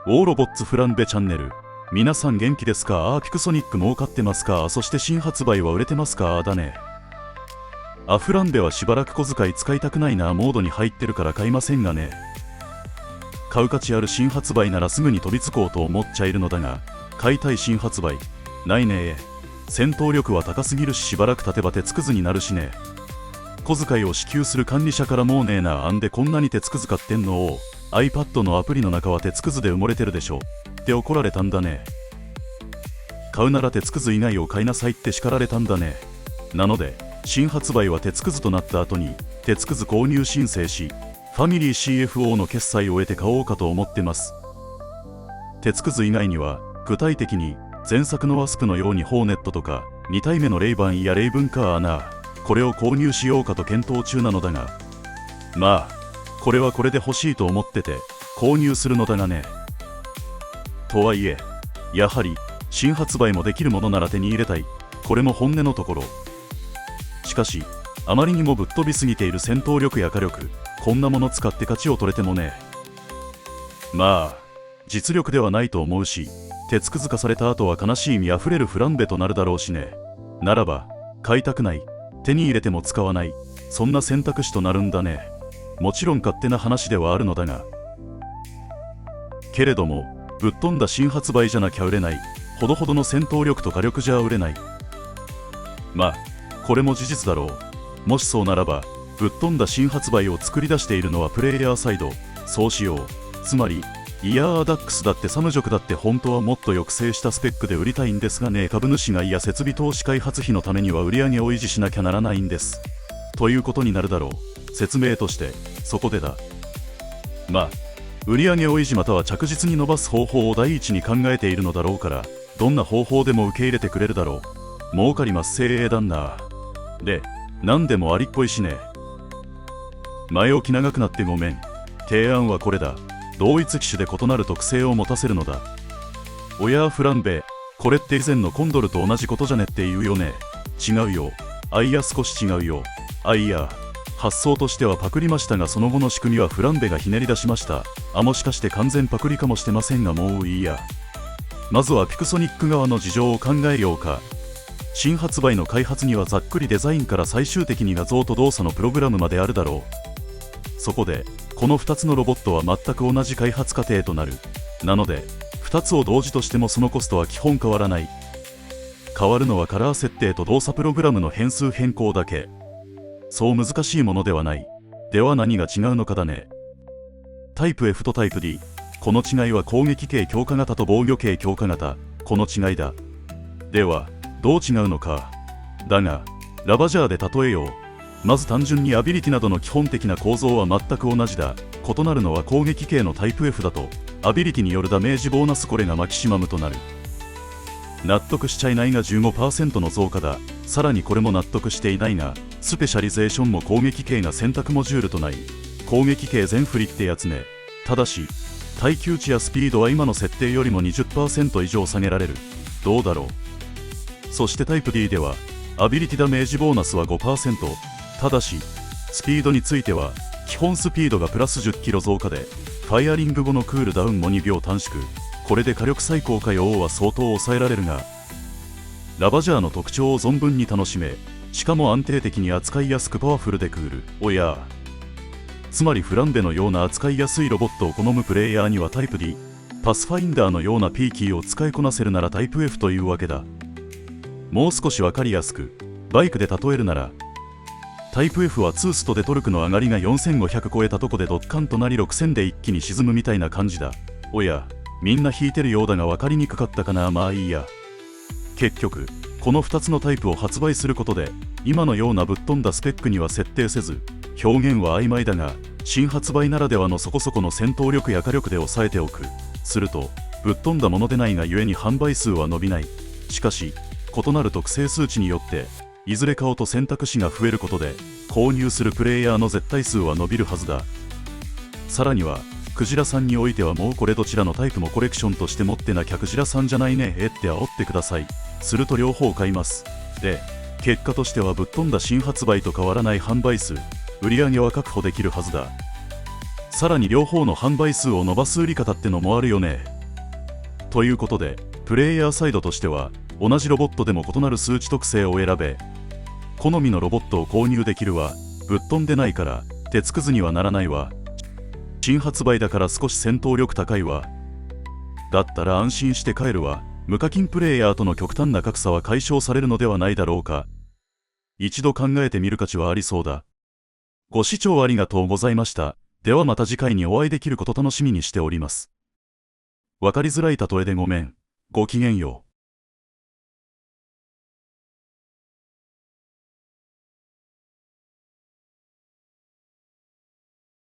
オーロボッツフランベチャンネル。皆さん元気ですか？ピクソニック儲かってますか？そして新発売は売れてますか？だね。フランベはしばらく小遣い使いたくないなモードに入ってるから買いませんがね。買う価値ある新発売ならすぐに飛びつこうと思っちゃいるのだが、買いたい新発売ないね。戦闘力は高すぎるし、しばらく経てば手つくずになるしね。小遣いを支給する管理者からもうねえな、でこんなに手つくず買ってんのを iPad のアプリの中は手つくずで埋もれてるでしょって怒られたんだね。買うなら手つくず以外を買いなさいって叱られたんだね。なので新発売は手つくずとなった後に手つくず購入申請し、ファミリー CFO の決済を得て買おうかと思ってます。手つくず以外には具体的に前作のワスプのようにホーネットとか2体目のレイバンやレイブンカーな、これを購入しようかと検討中なのだが、まあこれはこれで欲しいと思ってて購入するのだがね。とはいえやはり新発売もできるものなら手に入れたい、これも本音のところ。しかしあまりにもぶっ飛びすぎている戦闘力や火力、こんなもの使って勝ちを取れてもね。まあ実力ではないと思うし、手つくづかされた後は悲しい意味あふれるフランベとなるだろうしね。ならば買いたくない、手に入れても使わない、そんな選択肢となるんだね。もちろん勝手な話ではあるのだが、けれどもぶっ飛んだ新発売じゃなきゃ売れない、ほどほどの戦闘力と火力じゃ売れない。まあこれも事実だろう。もしそうならばぶっ飛んだ新発売を作り出しているのはプレイヤーサイド、そうしよう。つまりイヤーダックスだってサムジョクだって本当はもっと抑制したスペックで売りたいんですがね、株主がいや設備投資開発費のためには売り上げを維持しなきゃならないんですということになるだろう。説明としてそこでだ。まあ売り上げを維持または着実に伸ばす方法を第一に考えているのだろうから、どんな方法でも受け入れてくれるだろう。儲かります精鋭旦那で、何でもありっぽいしね。前置き長くなってごめん。提案はこれだ。同一機種で異なる特性を持たせるのだ。おやフランベ、これって以前のコンドルと同じことじゃねって言うよね。違うよ。いや少し違うよ。いや発想としてはパクりましたが、その後の仕組みはフランベがひねり出しました。もしかして完全パクリかもしてませんが、もういいや。まずはピクソニック側の事情を考えようか。新発売の開発にはざっくりデザインから最終的に画像と動作のプログラムまであるだろう。そこでこの2つのロボットは全く同じ開発過程となる。なので2つを同時としてもそのコストは基本変わらない。変わるのはカラー設定と動作プログラムの変数変更だけ。そう難しいものではない。では何が違うのかだね。タイプ F とタイプ D、 この違いは攻撃系強化型と防御系強化型、この違いだ。ではどう違うのか。だがラバジャーで例えよう。まず単純にアビリティなどの基本的な構造は全く同じだ。異なるのは攻撃系のタイプ F だとアビリティによるダメージボーナス、これがマキシマムとなる。納得しちゃいないが 15% の増加だ。さらにこれも納得していないが、スペシャリゼーションも攻撃系が選択モジュールとなり、攻撃系全振りってやつね。ただし耐久値やスピードは今の設定よりも 20% 以上下げられる。どうだろう。そしてタイプ D ではアビリティダメージボーナスは 5%。ただしスピードについては基本スピードがプラス10キロ増加で、ファイアリング後のクールダウンも2秒短縮。これで火力最高か用は相当抑えられるが、ラバジャーの特徴を存分に楽しめ、しかも安定的に扱いやすくパワフルでクール。おやつまりフランベのような扱いやすいロボットを好むプレイヤーにはタイプ D、 パスファインダーのような P キーを使いこなせるならタイプ F というわけだ。もう少しわかりやすくバイクで例えるなら、タイプ F はツーストでトルクの上がりが4500超えたとこでドッカンとなり6000で一気に沈むみたいな感じだ。おやみんな引いてるようだが分かりにくかったかな。まあいいや。結局この2つのタイプを発売することで今のようなぶっ飛んだスペックには設定せず、表現は曖昧だが新発売ならではのそこそこの戦闘力や火力で抑えておく。するとぶっ飛んだものでないがゆえに販売数は伸びない。しかし異なる特性数値によっていずれ買おうと選択肢が増えることで購入するプレイヤーの絶対数は伸びるはずだ。さらにはクジラさんにおいてはもうこれどちらのタイプもコレクションとして持ってなきゃクジラさんじゃないねって煽ってください。すると両方買います。で結果としてはぶっ飛んだ新発売と変わらない販売数、売り上げは確保できるはずだ。さらに両方の販売数を伸ばす売り方ってのもあるよね。ということで、プレイヤーサイドとしては、同じロボットでも異なる数値特性を選べ、好みのロボットを購入できるわ。ぶっ飛んでないから、鉄くずにはならないわ。新発売だから少し戦闘力高いわ。だったら安心して帰るわ。無課金プレイヤーとの極端な格差は解消されるのではないだろうか。一度考えてみる価値はありそうだ。ご視聴ありがとうございました。ではまた次回にお会いできること楽しみにしております。わかりづらい例えでごめん。ごきげんよう。